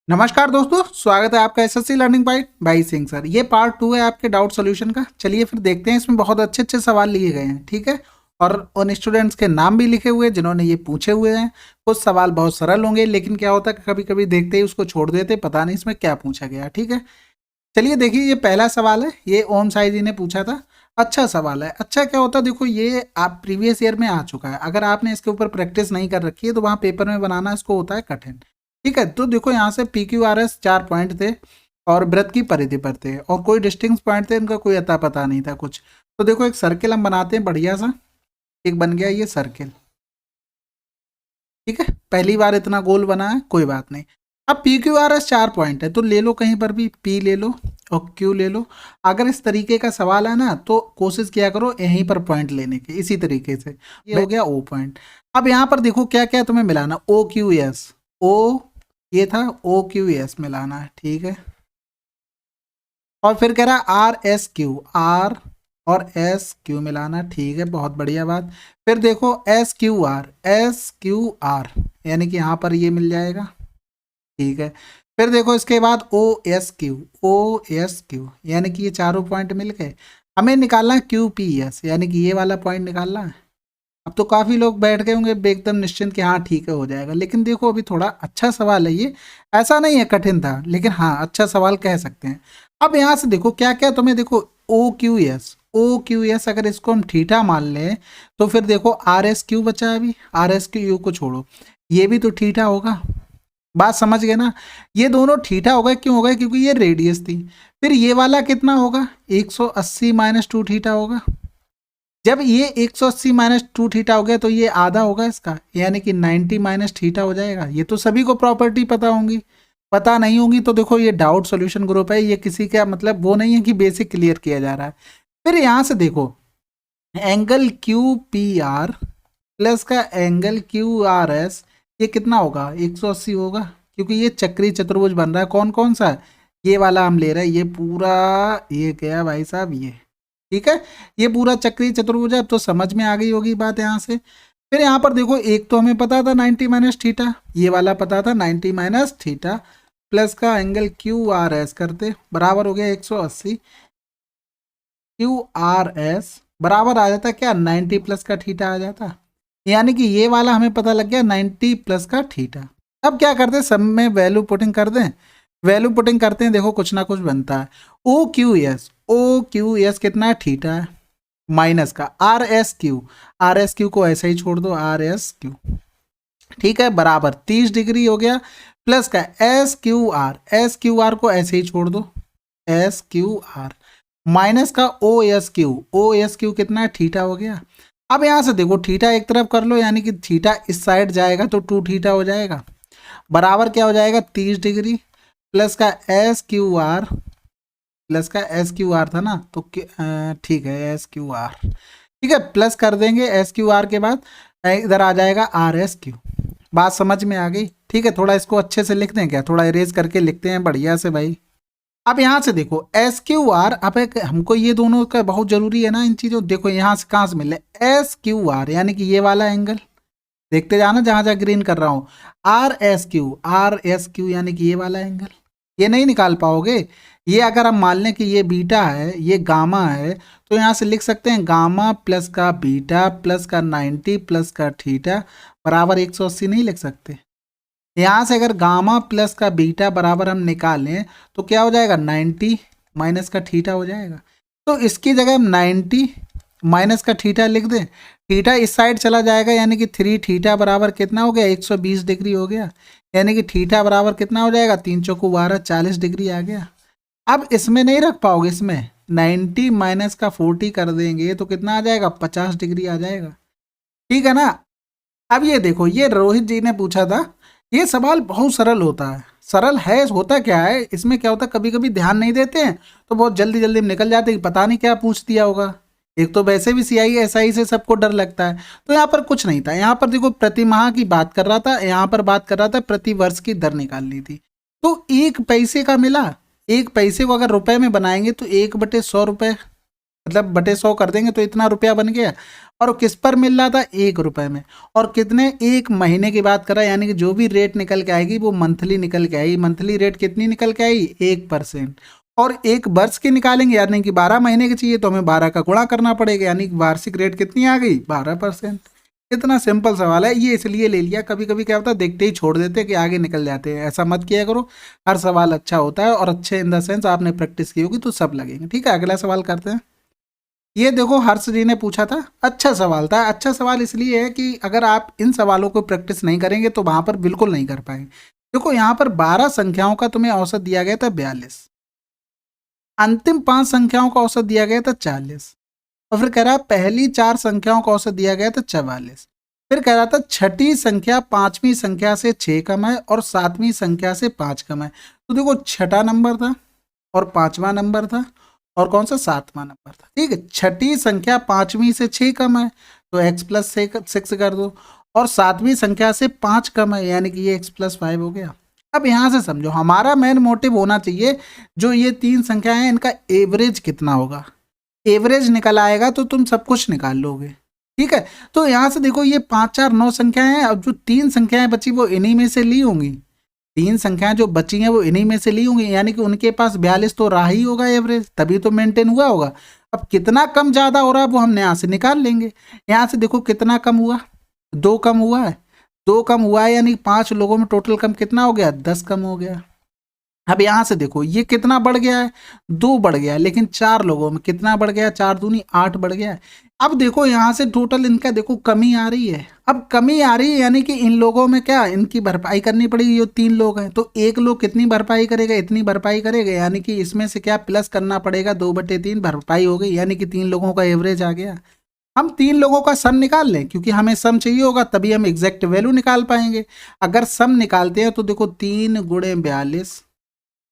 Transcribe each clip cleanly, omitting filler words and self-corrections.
नमस्कार दोस्तों, स्वागत है आपका एसएससी लर्निंग बाइट भाई सिंह सर। ये पार्ट 2 है आपके डाउट सॉल्यूशन का। चलिए फिर देखते हैं, इसमें बहुत अच्छे अच्छे सवाल लिए गए हैं, ठीक है। और उन स्टूडेंट्स के नाम भी लिखे हुए हैं जिन्होंने ये पूछे हुए हैं। कुछ सवाल बहुत सरल होंगे, लेकिन क्या होता है कभी कभी देखते ही उसको छोड़ देते, पता नहीं इसमें क्या पूछा गया, ठीक है। चलिए देखिए, ये पहला सवाल है, ये ओम साई जी ने पूछा था। अच्छा सवाल है। अच्छा क्या होता है, देखो ये आप प्रीवियस ईयर में आ चुका है। अगर आपने इसके ऊपर प्रैक्टिस नहीं कर रखी है तो वहाँ पेपर में बनाना इसको होता है कठिन, ठीक है। तो देखो यहाँ से P Q R S 4 point थे और वृत्त की परिधि पर थे और कोई डिस्टिंक्ट पॉइंट थे, इनका कोई अता पता नहीं था कुछ। तो देखो एक सर्किल हम बनाते हैं बढ़िया सा। एक बन गया ये सर्किल, ठीक है। पहली बार इतना गोल बना है, कोई बात नहीं। अब P Q R S 4 point है तो ले लो कहीं पर भी पी ले लो और क्यू ले लो। अगर इस तरीके का सवाल है ना तो कोशिश किया करो यहीं पर पॉइंट लेने की, इसी तरीके से। ये हो गया ओ पॉइंट। अब यहाँ पर देखो क्या क्या तुम्हें मिलाना, ओ क्यू एस। ओ ये था, ओ क्यू एस मिलाना है, ठीक है। और फिर कह रहा है आर एस क्यू, आर और एस क्यू मिलाना, ठीक है, बहुत बढ़िया बात। फिर देखो S Q R, S Q are यानी कि यहाँ पर ये मिल जाएगा, ठीक है। फिर देखो इसके बाद O S Q, O S Q यानी कि ये चारों पॉइंट मिल गए। हमें निकालना है क्यू पी एस यानी कि ये वाला पॉइंट निकालना है। अब तो काफ़ी लोग बैठ गए होंगे एकदम निश्चिंत कि हाँ ठीक है हो जाएगा, लेकिन देखो अभी थोड़ा अच्छा सवाल है ये। ऐसा नहीं है कठिन था, लेकिन हाँ अच्छा सवाल कह सकते हैं। अब यहाँ से देखो क्या क्या तुम्हें, देखो O Q S, O Q S अगर इसको हम थीटा मान लें तो फिर देखो आर एस क्यू बचा है। अभी आर एस क्यू को छोड़ो, ये भी तो थीटा होगा। बात समझ गए ना। ये दोनों थीटा हो गए, क्यों हो गए, क्योंकि ये रेडियस थी। फिर ये वाला कितना होगा, 180 माइनस 2 थीटा होगा। जब ये 180 माइनस 2 थीटा हो गया तो ये आधा होगा इसका, यानी कि 90 माइनस थीटा हो जाएगा। ये तो सभी को प्रॉपर्टी पता होंगी। पता नहीं होंगी तो देखो ये डाउट सॉल्यूशन ग्रुप है, ये किसी का मतलब वो नहीं है कि बेसिक क्लियर किया जा रहा है। फिर यहाँ से देखो angle Q P R plus का एंगल क्यू आर एस, ये कितना होगा, 180 होगा, क्योंकि ये चक्री चतुर्भुज बन रहा है। कौन कौन सा है, ये वाला हम ले रहे हैं, ये पूरा, ये क्या भाई साहब ये, ठीक है। ये पूरा चक्री चतुर्भुज है। अब तो समझ में आ गई होगी बात यहाँ से। फिर यहाँ पर देखो एक तो हमें पता था 90 माइनस थीटा, ये वाला पता था 90 माइनस थीटा, प्लस का एंगल क्यू आर एस करते बराबर हो गया 180। क्यू आर एस बराबर आ जाता क्या, 90 प्लस का थीटा आ जाता। यानी कि ये वाला हमें पता लग गया 90 प्लस का थीटा। अब क्या करते हैं, सब में वैल्यू पुटिंग कर दें। वैल्यू पुटिंग करते हैं, देखो कुछ ना कुछ बनता है। O Q S, O Q S कितना है, थीटा है, माइनस का R S Q, R S Q को ऐसे ही छोड़ दो, आर एस क्यू, ठीक है, बराबर 30 डिग्री हो गया, प्लस का S Q R, S Q are को ऐसे ही छोड़ दो, एस क्यू आर, माइनस का O S Q, O S Q कितना है, थीटा हो गया। अब यहाँ से देखो थीटा एक तरफ कर लो, यानी कि थीटा इस साइड जाएगा तो 2 थीटा हो जाएगा, बराबर क्या हो जाएगा 30 डिग्री, प्लस का एस क्यू आर, प्लस का एस क्यू आर था ना तो ठीक है एस क्यू आर, ठीक है, प्लस कर देंगे एस क्यू आर के बाद इधर आ जाएगा आर एस क्यू। बात समझ में आ गई, ठीक है। थोड़ा इसको अच्छे से लिख दें क्या, थोड़ा इरेज करके लिखते हैं बढ़िया से भाई। अब यहाँ से देखो एस क्यू आर, अब एक हमको ये दोनों का बहुत जरूरी है ना इन चीज़ों, देखो यहाँ से कहाँ से मिले, एस क्यू आर यानी कि ये वाला एंगल, देखते जाना जहाँ जहाँ ग्रीन कर रहा हूँ, are S Q, R S Q यानी कि ये वाला एंगल। ये नहीं निकाल पाओगे। ये अगर हम मान लें कि ये बीटा है ये गामा है, तो यहाँ से लिख सकते हैं गामा प्लस का बीटा प्लस का 90 प्लस का थीटा बराबर 180, नहीं लिख सकते। यहाँ से अगर गामा प्लस का बीटा बराबर हम निकालें तो क्या हो जाएगा, 90 माइनस का थीटा हो जाएगा। तो इसकी जगह हम 90 माइनस का थीटा लिख दें, थीटा इस साइड चला जाएगा, यानी कि 3 थीटा बराबर कितना हो गया, 120 डिग्री हो गया। यानी कि थीटा बराबर कितना हो जाएगा, 3 चौको 12, 40 डिग्री आ गया। अब इसमें नहीं रख पाओगे, इसमें 90 माइनस का 40 कर देंगे तो कितना आ जाएगा, 50 डिग्री आ जाएगा, ठीक है ना। अब ये देखो, ये रोहित जी ने पूछा था, ये सवाल बहुत सरल होता है। सरल है, होता क्या है इसमें, क्या होता है कभी कभी ध्यान नहीं देते हैं तो बहुत जल्दी जल्दी में निकल जाते हैं, पता नहीं क्या पूछ दिया होगा। एक तो वैसे भी सीआई एसआई से सबको डर लगता है, तो यहाँ पर कुछ नहीं था। यहाँ पर देखो प्रति माह की बात कर रहा था, यहाँ पर बात कर रहा था प्रति वर्ष की दर निकालनी थी। तो 1 पैसे का मिला, 1 पैसे को अगर रुपए में बनाएंगे तो 1/100 रुपये मतलब बटे 100 कर देंगे तो इतना रुपया बन गया। और वो किस पर मिल रहा था, 1 रुपये में। और कितने, 1 महीने की बात कर रहा है, यानी कि जो भी रेट निकल के आएगी वो मंथली निकल के आएगी। मंथली रेट कितनी निकल के आई, 1%। और 1 वर्ष की निकालेंगे, यानी कि 12 महीने की चाहिए तो हमें 12 का गुणा करना पड़ेगा, यानी कि वार्षिक रेट कितनी आ गई, 12%। इतना सिंपल सवाल है, ये इसलिए ले लिया। कभी कभी क्या होता है, देखते ही छोड़ देते हैं कि आगे निकल जाते हैं, ऐसा मत किया करो। हर सवाल अच्छा होता है, और अच्छे इन द सेंस आपने प्रैक्टिस की होगी तो सब लगेंगे। ठीक है, अगला सवाल करते हैं। ये देखो हर्ष जी ने पूछा था, अच्छा सवाल था। अच्छा सवाल इसलिए है कि अगर आप इन सवालों को प्रैक्टिस नहीं करेंगे तो वहां पर बिल्कुल नहीं कर पाएंगे। देखो यहाँ पर 12 संख्याओं का तुम्हें औसत दिया गया था 42, अंतिम 5 संख्याओं का औसत दिया गया था 40, और फिर कह रहा है पहली 4 संख्याओं का औसत दिया गया था 44। फिर कह रहा था छठी संख्या 5वीं संख्या से 6 कम है और 7वीं संख्या से 5 कम है। तो देखो छठा नंबर था और 5वां नंबर था, और कौन सा, 7वां नंबर था। ठीक है, छठी संख्या 5वीं से 6 कम है तो x प्लस 6 कर दो, और 7वीं संख्या से 5 कम है यानी कि ये x प्लस 5 हो गया। अब यहाँ से समझो, हमारा मेन मोटिव होना चाहिए जो ये 3 संख्याएं हैं इनका एवरेज कितना होगा। एवरेज निकल आएगा तो तुम सब कुछ निकाल लोगे। ठीक है, तो यहाँ से देखो ये 5 4 9 संख्याएं हैं, अब जो 3 संख्याएं बची वो इन्हीं में से ली होंगी। 3 संख्याएं जो बची हैं वो इन्हीं में से ली होंगी, यानी कि उनके पास 42 तो रहा ही होगा एवरेज, तभी तो मेंटेन हुआ होगा। अब कितना कम ज़्यादा हो रहा है वो हमने यहाँ से निकाल लेंगे। यहाँ से देखो कितना कम हुआ, 2 कम हुआ है, 2 कम हुआ है, यानी 5 लोगों में टोटल कम कितना हो गया, 10 कम हो गया। अब यहां से देखो ये कितना बढ़ गया है, 2 बढ़ गया है, लेकिन 4 लोगों में कितना बढ़ गया, 4 दूनी 8 बढ़ गया है। अब देखो यहां से टोटल इनका देखो कमी आ रही है। अब कमी आ रही है यानी कि इन लोगों में क्या, इनकी भरपाई करनी पड़ेगी। ये 3 लोग हैं तो एक लोग कितनी भरपाई करेगा, इतनी भरपाई करेगा, यानी कि इसमें से क्या प्लस करना पड़ेगा, 2/3 भरपाई हो गई, यानी कि 3 लोगों का एवरेज आ गया। हम 3 लोगों का सम निकाल लें, क्योंकि हमें सम चाहिए होगा तभी हम एग्जैक्ट वैल्यू निकाल पाएंगे। अगर सम निकालते हैं तो देखो 3 गुणे 42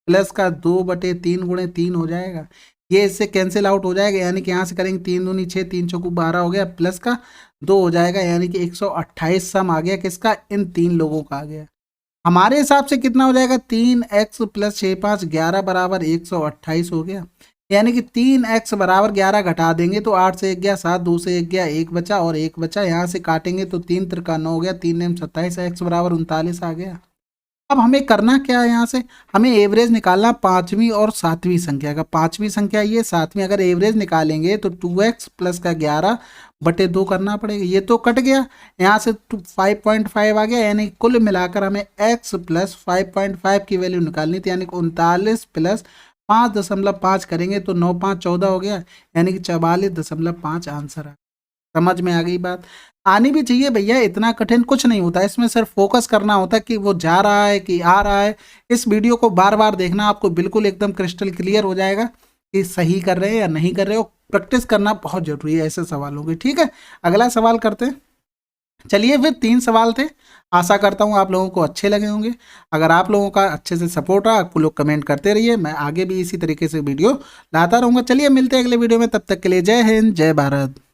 प्लस का 2/3 गुणे 3 हो जाएगा, ये इससे कैंसिल आउट हो जाएगा, यानी कि यहाँ से करेंगे 3 दूनी 6, 3 चौकू 12 हो गया, प्लस का 2 हो जाएगा, यानी कि 128 सम आ गया किसका, इन 3 लोगों का आ गया। हमारे हिसाब से कितना हो जाएगा, 3x प्लस 6 5 11 बराबर 128 हो गया, यानी कि 3x बराबर 11 घटा देंगे तो 8 से 1 गया 7, 2 से 1 गया 1 बचा, और 1 बचा, यहाँ से काटेंगे तो 3 त्रिका 9 हो गया, 3 नेम 27, x बराबर 39 आ गया। अब हमें करना क्या है, यहाँ से हमें एवरेज निकालना 5वीं और 7वीं संख्या का। 5वीं संख्या ये, 7वीं, अगर एवरेज निकालेंगे तो 2x प्लस का 11/2 करना पड़ेगा, ये तो कट गया, यहाँ से 5.5 आ गया, यानी कुल मिलाकर हमें x प्लस 5.5 की वैल्यू निकालनी थी, यानी कि 39 प्लस 5.5 करेंगे तो 9 5 14 हो गया, यानी कि 44.5 आंसर है। समझ में आ गई बात, आनी भी चाहिए भैया, इतना कठिन कुछ नहीं होता, इसमें सिर्फ फोकस करना होता है कि वो जा रहा है कि आ रहा है। इस वीडियो को बार बार देखना, आपको बिल्कुल एकदम क्रिस्टल क्लियर हो जाएगा कि सही कर रहे हैं या नहीं कर रहे हो। प्रैक्टिस करना बहुत जरूरी है ऐसे सवालों की। ठीक है, अगला सवाल करते हैं। चलिए, फिर 3 सवाल थे, आशा करता हूँ आप लोगों को अच्छे लगे होंगे। अगर आप लोगों का अच्छे से सपोर्ट रहा, आपको लोग कमेंट करते रहिए, मैं आगे भी इसी तरीके से वीडियो लाता रहूँगा। चलिए मिलते हैं अगले वीडियो में, तब तक के लिए जय हिंद जय भारत।